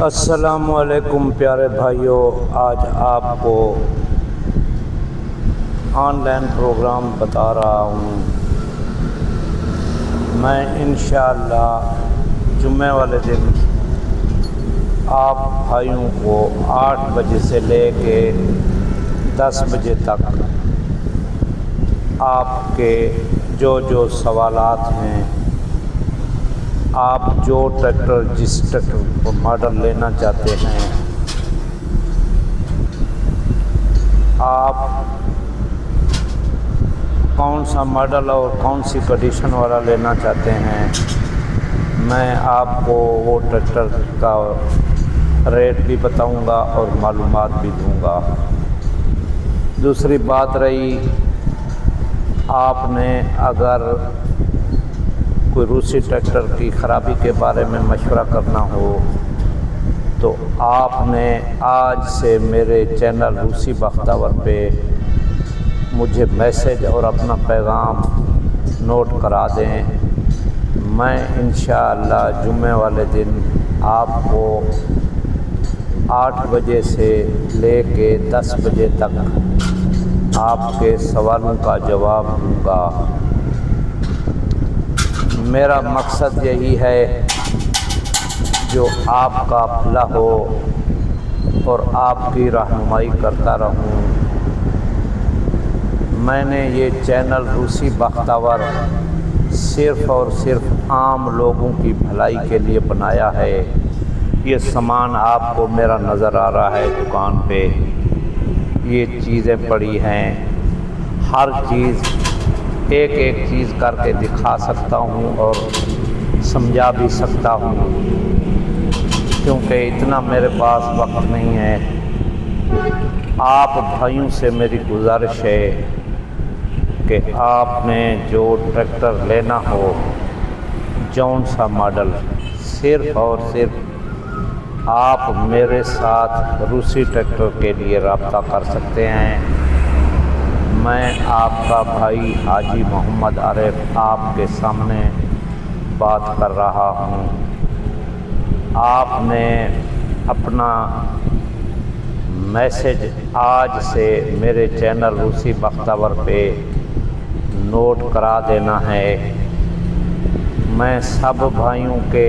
السلام علیکم پیارے بھائیوں، آج آپ کو آن لائن پروگرام بتا رہا ہوں۔ میں انشاءاللہ جمعہ والے دن آپ بھائیوں کو 8 بجے سے لے کے 10 بجے تک آپ کے جو سوالات ہیں، آپ جو ٹریکٹر جس ٹریکٹر کو ماڈل لینا چاہتے ہیں، آپ کون سا ماڈل اور کون سی کنڈیشن والا لینا چاہتے ہیں، میں آپ کو وہ ٹریکٹر کا ریٹ بھی بتاؤں گا اور معلومات بھی دوں گا۔ دوسری بات رہی، آپ نے اگر کوئی روسی ٹریکٹر کی خرابی کے بارے میں مشورہ کرنا ہو تو آپ نے آج سے میرے چینل روسی بختاور پہ مجھے میسج اور اپنا پیغام نوٹ کرا دیں۔ میں انشاءاللہ جمعہ والے دن آپ کو 8 بجے سے لے کے 10 بجے تک آپ کے سوالوں کا جواب دوں گا۔ میرا مقصد یہی ہے جو آپ کا بھلا ہو اور آپ کی رہنمائی کرتا رہوں۔ میں نے یہ چینل روسی بختاور صرف اور صرف عام لوگوں کی بھلائی کے لیے بنایا ہے۔ یہ سامان آپ کو میرا نظر آ رہا ہے دکان پہ، یہ چیزیں پڑی ہیں، ہر چیز ایک چیز کر کے دکھا سکتا ہوں اور سمجھا بھی سکتا ہوں، کیونکہ اتنا میرے پاس وقت نہیں ہے۔ آپ بھائیوں سے میری گزارش ہے کہ آپ نے جو ٹریکٹر لینا ہو، جون سا ماڈل، صرف اور صرف آپ میرے ساتھ روسی ٹریکٹر کے لیے رابطہ کر سکتے ہیں۔ میں آپ کا بھائی حاجی محمد عارف آپ کے سامنے بات کر رہا ہوں۔ آپ نے اپنا میسج آج سے میرے چینل روسی بختاور پہ نوٹ کرا دینا ہے۔ میں سب بھائیوں کے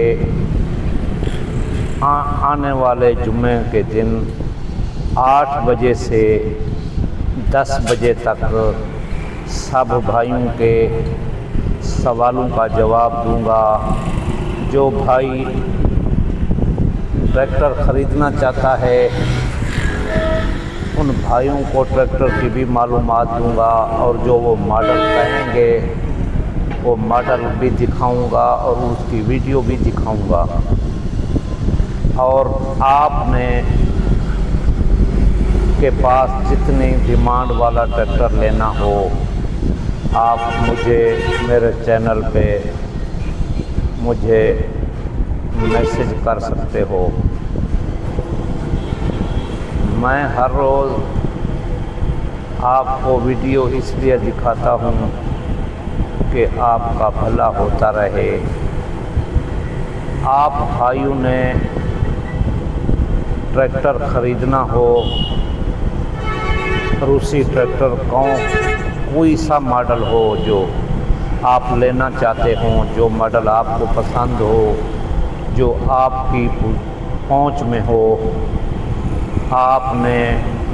آنے والے جمعے کے دن 8 بجے سے 10 بجے تک سب بھائیوں کے سوالوں کا جواب دوں گا۔ جو بھائی ٹریکٹر خریدنا چاہتا ہے ان بھائیوں کو ٹریکٹر کی بھی معلومات دوں گا، اور جو وہ ماڈل کہیں گے وہ ماڈل بھی دکھاؤں گا اور اس کی ویڈیو بھی دکھاؤں گا۔ اور آپ نے کے پاس جتنی ڈیمانڈ والا ٹریکٹر لینا ہو، آپ مجھے میرے چینل پہ مجھے میسج کر سکتے ہو۔ میں ہر روز آپ کو ویڈیو اس لیے دکھاتا ہوں کہ آپ کا بھلا ہوتا رہے۔ آپ بھائیوں نے ٹریکٹر خریدنا ہو، روسی ٹریکٹر کوئی سا ماڈل ہو جو آپ لینا چاہتے ہوں، جو ماڈل آپ کو پسند ہو، جو آپ کی پہنچ میں ہو، آپ نے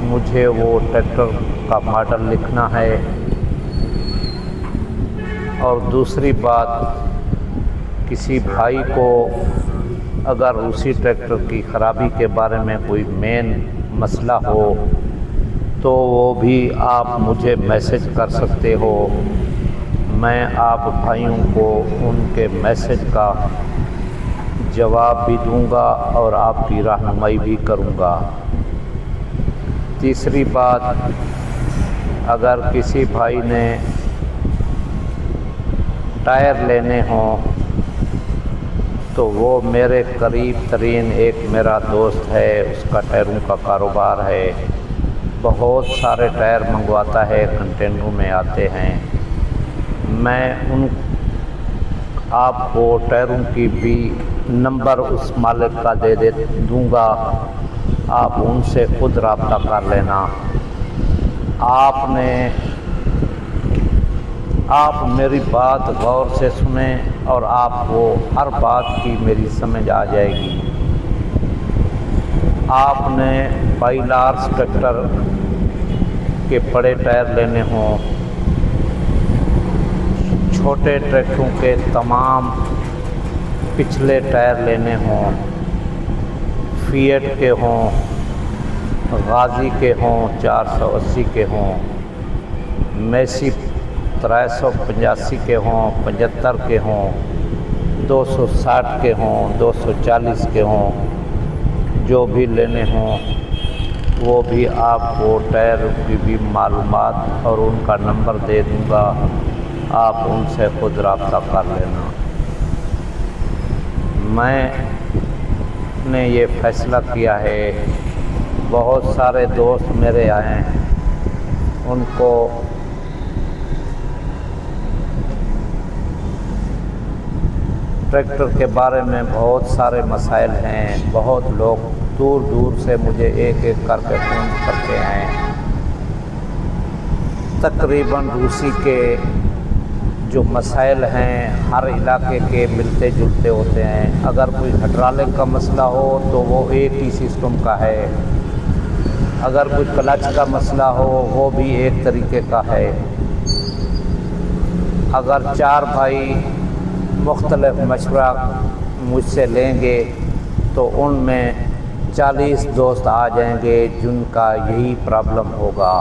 مجھے وہ ٹریکٹر کا ماڈل لکھنا ہے۔ اور دوسری بات، کسی بھائی کو اگر روسی ٹریکٹر کی خرابی کے بارے میں کوئی مین مسئلہ ہو تو وہ بھی آپ مجھے میسج کر سکتے ہو۔ میں آپ بھائیوں کو ان کے میسج کا جواب بھی دوں گا اور آپ کی رہنمائی بھی کروں گا۔ تیسری بات، اگر کسی بھائی نے ٹائر لینے ہوں تو وہ میرے قریب ترین ایک میرا دوست ہے، اس کا ٹائروں کا کاروبار ہے، بہت سارے ٹائر منگواتا ہے، کنٹینروں میں آتے ہیں۔ میں آپ کو ٹائروں کی بھی نمبر اس مالک کا دے دوں گا، آپ ان سے خود رابطہ کر لینا۔ آپ میری بات غور سے سنیں اور آپ کو ہر بات کی میری سمجھ آ جائے گی۔ آپ نے پائلارس ٹریکٹر کے بڑے ٹائر لینے ہوں، چھوٹے ٹریکٹروں کے تمام پچھلے ٹائر لینے ہوں، فیٹ کے ہوں، غازی کے ہوں، 480 کے ہوں، میسی 385 کے ہوں، 75 کے ہوں، 260 کے ہوں، 240 کے ہوں، جو بھی لینے ہوں وہ بھی آپ کو ٹائر کی بھی معلومات اور ان کا نمبر دے دوں گا، آپ ان سے خود رابطہ کر لینا۔ میں نے یہ فیصلہ کیا ہے، بہت سارے دوست میرے آئے ہیں، ان کو ٹریکٹر کے بارے میں بہت سارے مسائل ہیں، بہت لوگ دور دور سے مجھے ایک ایک کر کے فون کرتے ہیں۔ تقریباً روسی کے جو مسائل ہیں ہر علاقے کے ملتے جلتے ہوتے ہیں۔ اگر کوئی ہائیڈرولک کا مسئلہ ہو تو وہ ایک ہی سسٹم کا ہے، اگر کوئی کلچ کا مسئلہ ہو وہ بھی ایک طریقے کا ہے۔ اگر 4 بھائی مختلف مشورہ مجھ سے لیں گے تو ان میں 40 دوست آ جائیں گے جن کا یہی پرابلم ہوگا۔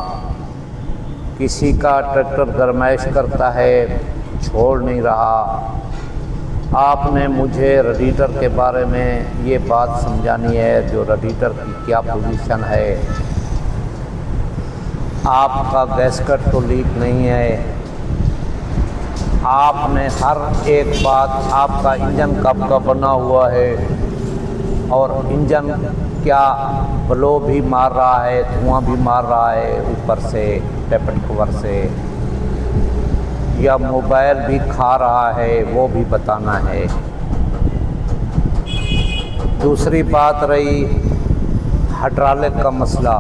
کسی کا ٹریکٹر گرمائش کرتا ہے، چھوڑ نہیں رہا۔ آپ نے مجھے ریڈیٹر کے بارے میں یہ بات سمجھانی ہے، جو ریڈیٹر کی کیا پوزیشن ہے۔ آپ کا گیسکٹ تو لیک نہیں ہے، آپ نے ہر ایک بات، آپ کا انجن کب کا بنا ہوا ہے اور انجن کیا بلو بھی مار رہا ہے، دھواں بھی مار رہا ہے اوپر سے ٹیپن کور سے، یا موبائل بھی کھا رہا ہے، وہ بھی بتانا ہے۔ دوسری بات رہی ہائیڈرولک کا مسئلہ،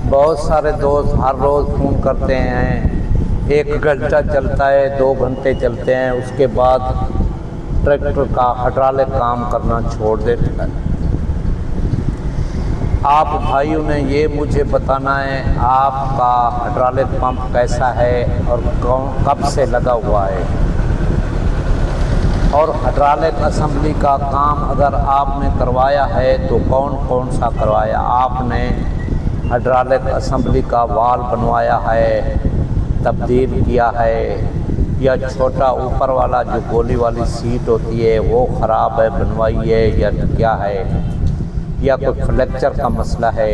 بہت سارے دوست ہر روز فون کرتے ہیں، 1 گھنٹہ چلتا ہے، 2 گھنٹے چلتے ہیں، اس کے بعد ٹریکٹر کا ہائیڈرولک کام کرنا چھوڑ دیتا ہے۔ آپ بھائیوں نے یہ مجھے بتانا ہے آپ کا ہائیڈرولک پمپ کیسا ہے اور کب سے لگا ہوا ہے، اور ہائیڈرولک اسمبلی کا کام اگر آپ نے کروایا ہے تو کون کون سا کروایا۔ آپ نے ہائیڈرولک اسمبلی کا وال بنوایا ہے، تبدیل کیا ہے، یا چھوٹا اوپر والا جو گولی والی سیٹ ہوتی ہے وہ خراب ہے، بنوائی ہے یا کیا ہے، یا کوئی فلیکچر کا مسئلہ ہے،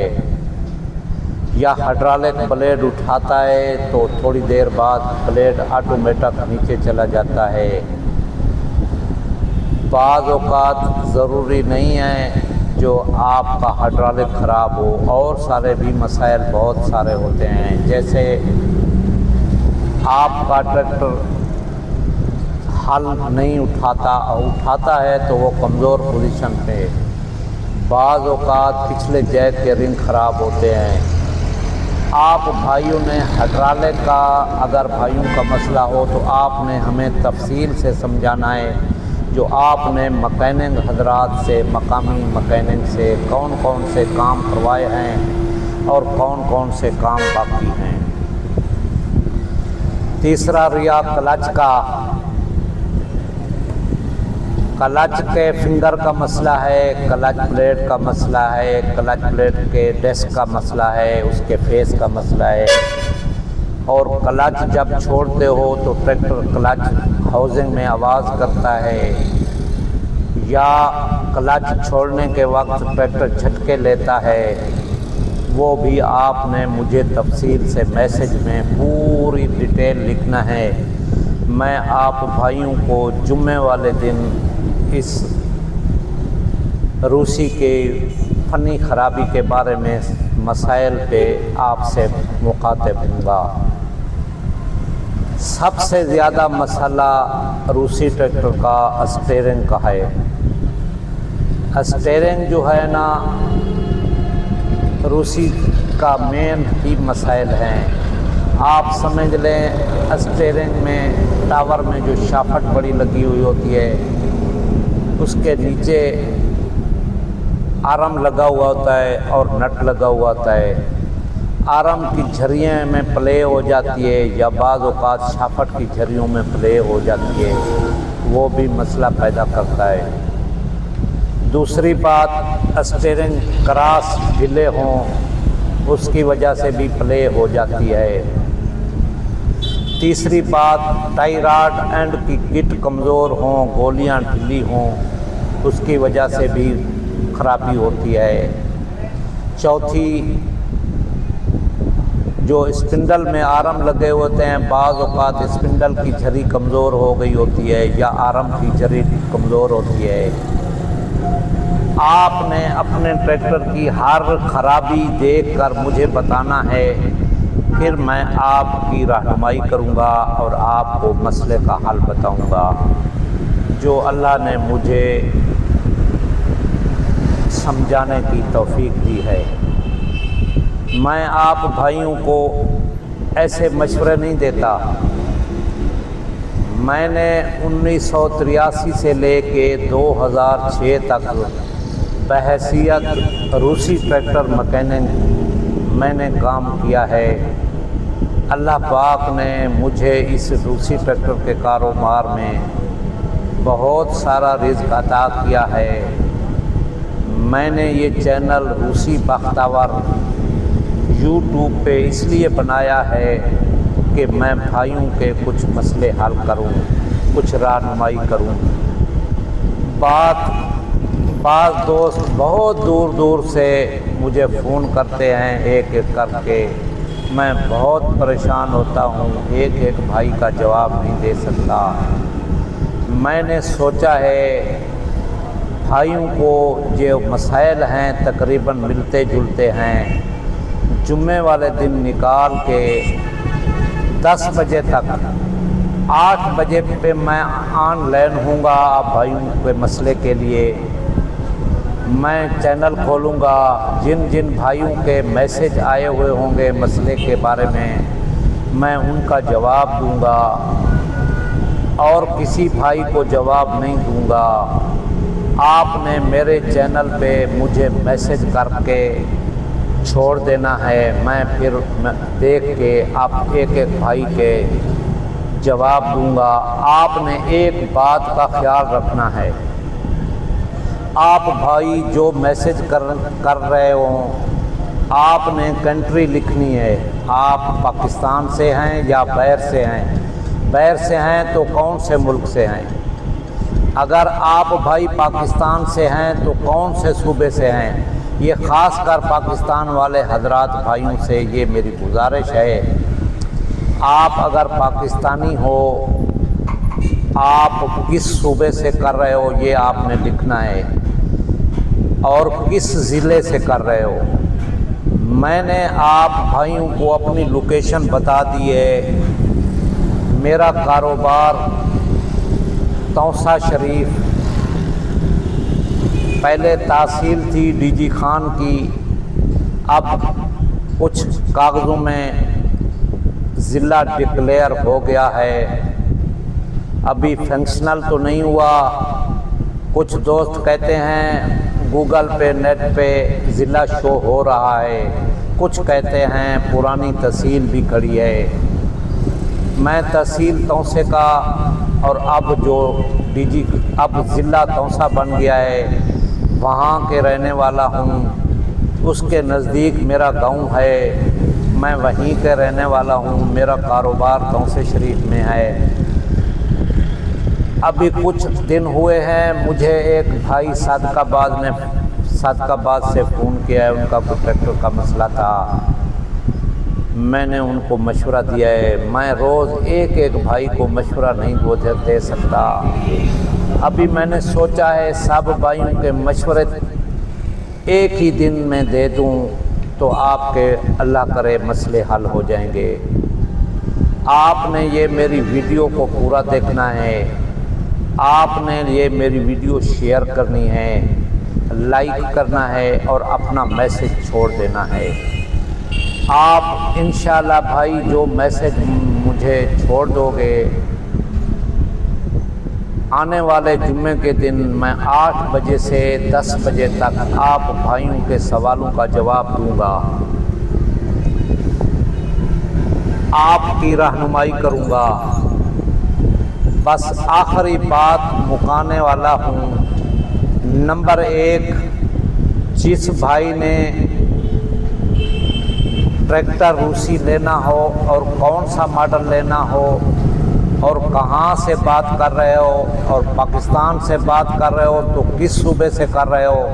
یا ہائیڈرولک بلیڈ اٹھاتا ہے تو تھوڑی دیر بعد بلیڈ آٹومیٹک نیچے چلا جاتا ہے۔ بعض اوقات ضروری نہیں ہے جو آپ کا ہائیڈرولک خراب ہو، اور سارے بھی مسائل بہت سارے ہوتے ہیں، جیسے آپ کا ٹریکٹر ہل نہیں اٹھاتا ہے تو وہ کمزور پوزیشن پہ، بعض اوقات پچھلے جیک کے رنگ خراب ہوتے ہیں۔ آپ بھائیوں نے ہائیڈرولک کا اگر بھائیوں کا مسئلہ ہو تو آپ نے ہمیں تفصیل سے سمجھانا ہے، جو آپ نے مکینک حضرات سے، مقامی مکینک سے کون کون سے کام کروائے ہیں اور کون کون سے کام باقی ہیں۔ تیسرا ریا کلچ کا، کلچ کے فنگر کا مسئلہ ہے، کلچ پلیٹ کا مسئلہ ہے، کلچ پلیٹ کے ڈسک کا مسئلہ ہے، اس کے فیس کا مسئلہ ہے، اور کلچ جب چھوڑتے ہو تو ٹریکٹر کلچ ہاؤسنگ میں آواز کرتا ہے، یا کلچ چھوڑنے کے وقت ٹریکٹر جھٹکے لیتا ہے، وہ بھی آپ نے مجھے تفصیل سے میسج میں پوری ڈیٹیل لکھنا ہے۔ میں آپ بھائیوں کو جمعے والے دن اس روسی کے فنی خرابی کے بارے میں مسائل پہ آپ سے مخاطب ہوں گا۔ سب سے زیادہ مسئلہ روسی ٹریکٹر کا اسٹیئرنگ کا ہے۔ اسٹیرنگ جو ہے نا روسی کا مین ہی مسائل ہیں۔ آپ سمجھ لیں اسٹیرنگ میں ٹاور میں جو شافٹ بڑی لگی ہوئی ہوتی ہے اس کے نیچے آرم لگا ہوا ہوتا ہے اور نٹ لگا ہوا ہوتا ہے۔ آرم کی جھریوں میں پلے ہو جاتی ہے یا بعض اوقات شافٹ کی جھریوں میں پلے ہو جاتی ہے، وہ بھی مسئلہ پیدا کرتا ہے۔ دوسری بات اسٹیرنگ کراس ڈھیلے ہوں اس کی وجہ سے بھی پلے ہو جاتی ہے۔ تیسری بات ٹائی راڈ اینڈ کی کٹ کمزور ہوں، گولیاں ڈھیلی ہوں، اس کی وجہ سے بھی خرابی ہوتی ہے۔ چوتھی جو اسپنڈل میں آرم لگے ہوتے ہیں، بعض اوقات اسپنڈل کی جھری کمزور ہو گئی ہوتی ہے یا آرم کی جھری کمزور ہوتی ہے۔ آپ نے اپنے ٹریکٹر کی ہر خرابی دیکھ کر مجھے بتانا ہے، پھر میں آپ کی رہنمائی کروں گا اور آپ کو مسئلے کا حل بتاؤں گا جو اللہ نے مجھے سمجھانے کی توفیق دی ہے۔ میں آپ بھائیوں کو ایسے مشورے نہیں دیتا۔ میں نے 1983 سے لے کے 2006 تک بحیثیت روسی ٹریکٹر مکینک میں نے کام کیا ہے۔ اللہ پاک نے مجھے اس روسی ٹریکٹر کے کاروبار میں بہت سارا رزق عطا کیا ہے۔ میں نے یہ چینل روسی بختاور یوٹیوب پہ اس لیے بنایا ہے کہ میں بھائیوں کے کچھ مسئلے حل کروں، کچھ رہنمائی کروں۔ بعض دوست بہت دور دور سے مجھے فون کرتے ہیں ایک ایک کر کے، میں بہت پریشان ہوتا ہوں، ایک ایک بھائی کا جواب نہیں دے سکتا۔ میں نے سوچا ہے بھائیوں کو جو مسائل ہیں تقریباً ملتے جلتے ہیں، جمعے والے دن نکال کے 10 بجے تک 8 بجے پہ میں آن لائن ہوں گا آپ بھائیوں کے مسئلے کے لیے۔ میں چینل کھولوں گا، جن جن بھائیوں کے میسج آئے ہوئے ہوں گے مسئلے کے بارے میں ان کا جواب دوں گا اور کسی بھائی کو جواب نہیں دوں گا۔ آپ نے میرے چینل پہ مجھے میسج کر کے چھوڑ دینا ہے، میں پھر دیکھ کے آپ ایک ایک بھائی کے جواب دوں گا۔ آپ نے ایک بات کا خیال رکھنا ہے، آپ بھائی جو میسج کر رہے ہوں آپ نے کنٹری لکھنی ہے، آپ پاکستان سے ہیں یا باہر سے ہیں، باہر سے ہیں تو کون سے ملک سے ہیں، اگر آپ بھائی پاکستان سے ہیں تو کون سے صوبے سے ہیں۔ یہ خاص کر پاکستان والے حضرات بھائیوں سے یہ میری گزارش ہے، آپ اگر پاکستانی ہو، آپ کس صوبے سے کر رہے ہو یہ آپ نے لکھنا ہے اور کس ضلع سے کر رہے ہو۔ میں نے آپ بھائیوں کو اپنی لوکیشن بتا دی ہے۔ میرا کاروبار توسا شریف، پہلے تحصیل تھی ڈی جی خان کی، اب کچھ کاغذوں میں ضلع ڈکلیئر ہو گیا ہے، ابھی فنکشنل تو نہیں ہوا۔ کچھ دوست کہتے ہیں گوگل پہ نیٹ پہ ضلع شو ہو رہا ہے، کچھ کہتے ہیں پرانی تحصیل بھی کھڑی ہے۔ میں تحصیل توسے کا اور اب ضلع توسا بن گیا ہے، وہاں کے رہنے والا ہوں، اس کے نزدیک میرا گاؤں ہے، میں وہیں کے رہنے والا ہوں، میرا کاروبار توسے شریف میں ہے۔ ابھی کچھ دن ہوئے ہیں مجھے ایک بھائی صادق آباد سے فون کیا ہے، ان کا کوئی ٹریکٹر کا مسئلہ تھا، میں نے ان کو مشورہ دیا ہے۔ میں روز ایک ایک بھائی کو مشورہ نہیں دے سکتا، ابھی میں نے سوچا ہے سب بھائیوں کے مشورے ایک ہی دن میں دے دوں تو آپ کے اللہ کرے مسئلے حل ہو جائیں گے۔ آپ نے یہ میری ویڈیو کو پورا دیکھنا ہے، آپ نے یہ میری ویڈیو شیئر کرنی ہے، لائک کرنا ہے اور اپنا میسج چھوڑ دینا ہے۔ آپ انشاءاللہ بھائی جو میسج مجھے چھوڑ دو گے، آنے والے جمعے کے دن میں 8 بجے سے 10 بجے تک آپ بھائیوں کے سوالوں کا جواب دوں گا، آپ کی رہنمائی کروں گا۔ بس آخری بات مکانے والا ہوں۔ نمبر 1، جس بھائی نے ٹریکٹر روسی لینا ہو اور کون سا ماڈل لینا ہو اور کہاں سے بات کر رہے ہو اور پاکستان سے بات کر رہے ہو تو کس صوبے سے کر رہے ہو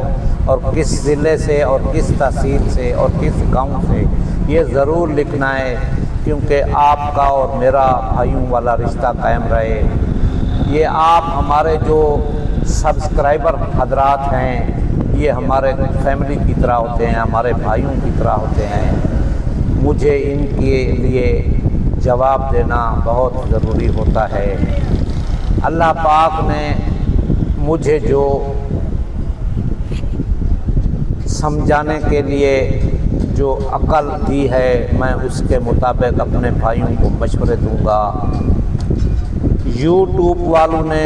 اور کس ضلع سے اور کس تحصیل سے اور کس گاؤں سے، یہ ضرور لکھنا ہے، کیونکہ آپ کا اور میرا بھائیوں والا رشتہ قائم رہے۔ یہ آپ ہمارے جو سبسکرائبر حضرات ہیں، یہ ہمارے فیملی کی طرح ہوتے ہیں، ہمارے بھائیوں کی طرح ہوتے ہیں۔ مجھے ان کے لیے جواب دینا بہت ضروری ہوتا ہے۔ اللہ پاک نے مجھے جو سمجھانے کے لیے جو عقل دی ہے، میں اس کے مطابق اپنے بھائیوں کو مشورے دوں گا۔ یوٹیوب والوں نے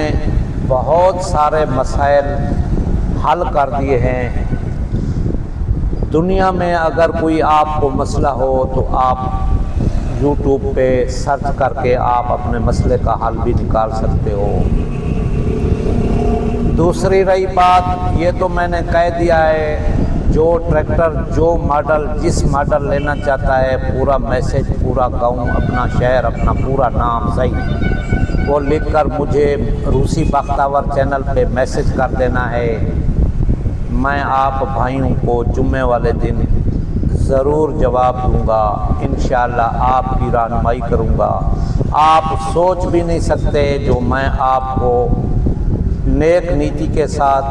بہت سارے مسائل حل کر دیے ہیں۔ دنیا میں اگر کوئی آپ کو مسئلہ ہو تو آپ یوٹیوب پہ سرچ کر کے آپ اپنے مسئلے کا حل بھی نکال سکتے ہو۔ دوسری رہی بات، یہ تو میں نے کہہ دیا ہے، جو ٹریکٹر جو ماڈل جس ماڈل لینا چاہتا ہے، پورا میسج، پورا گاؤں، اپنا شہر، اپنا پورا نام صحیح وہ لکھ کر مجھے روسی بختاور چینل پہ میسج کر دینا ہے۔ میں آپ بھائیوں کو جمعے والے دن ضرور جواب دوں گا، انشاءاللہ آپ کی رہنمائی کروں گا۔ آپ سوچ بھی نہیں سکتے جو میں آپ کو نیک نیتی کے ساتھ،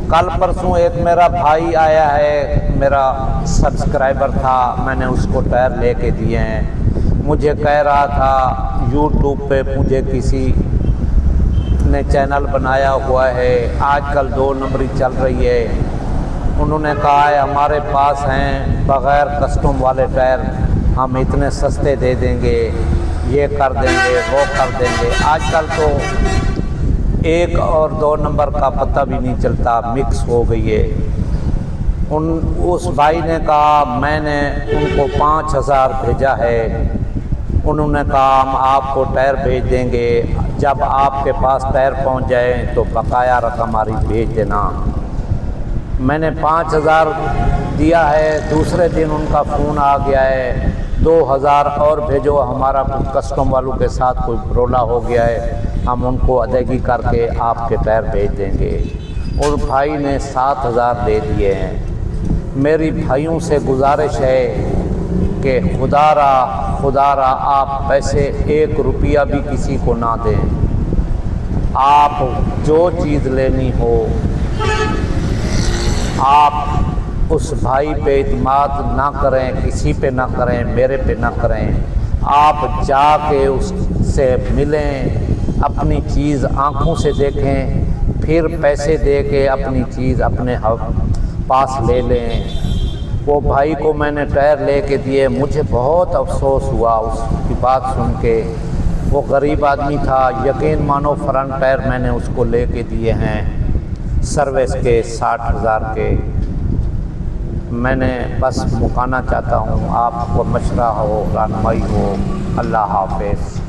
کل پرسوں ایک میرا بھائی آیا ہے، میرا سبسکرائبر تھا، میں نے اس کو ٹائر لے کے دیے ہیں۔ مجھے کہہ رہا تھا یوٹیوب پہ مجھے کسی نے چینل بنایا ہوا ہے، آج کل 2 نمبری چل رہی ہے، انہوں نے کہا ہے ہمارے پاس ہیں بغیر کسٹم والے ٹائر، ہم اتنے سستے دے دیں گے، یہ کر دیں گے، وہ کر دیں گے۔ آج کل تو 1 اور 2 نمبر کا پتہ بھی نہیں چلتا، مکس ہو گئی ہے۔ اس بھائی نے کہا، میں نے ان کو 5000 بھیجا ہے، انہوں نے کہا ہم آپ کو ٹائر بھیج دیں گے، جب آپ کے پاس ٹائر پہنچ جائیں تو بقایا رقم ہماری بھیج دینا۔ میں نے 5000 دیا ہے، دوسرے دن ان کا فون آ گیا ہے 2000 اور بھیجو، ہمارا کسٹم والوں کے ساتھ کوئی رولا ہو گیا ہے، ہم ان کو ادائیگی کر کے آپ کے ٹائر بھیج دیں گے۔ اور بھائی نے 7000 دے دیے ہیں۔ میری بھائیوں سے گزارش ہے کہ خدا را آپ پیسے 1 روپیہ بھی کسی کو نہ دیں۔ آپ جو چیز لینی ہو، آپ اس بھائی پہ اعتماد نہ کریں، کسی پہ نہ کریں، میرے پہ نہ کریں، آپ جا کے اس سے ملیں، اپنی چیز آنکھوں سے دیکھیں، پھر پیسے دے کے اپنی چیز اپنے پاس لے لیں۔ وہ بھائی کو میں نے ٹائر لے کے دیے، مجھے بہت افسوس ہوا اس کی بات سن کے، وہ غریب آدمی تھا، یقین مانو فرنٹ ٹائر میں نے اس کو لے کے دیے ہیں سروس کے 60,000 کے۔ میں نے بس مکانا چاہتا ہوں، آپ کو مشورہ ہو، رہنمائی ہو۔ اللہ حافظ۔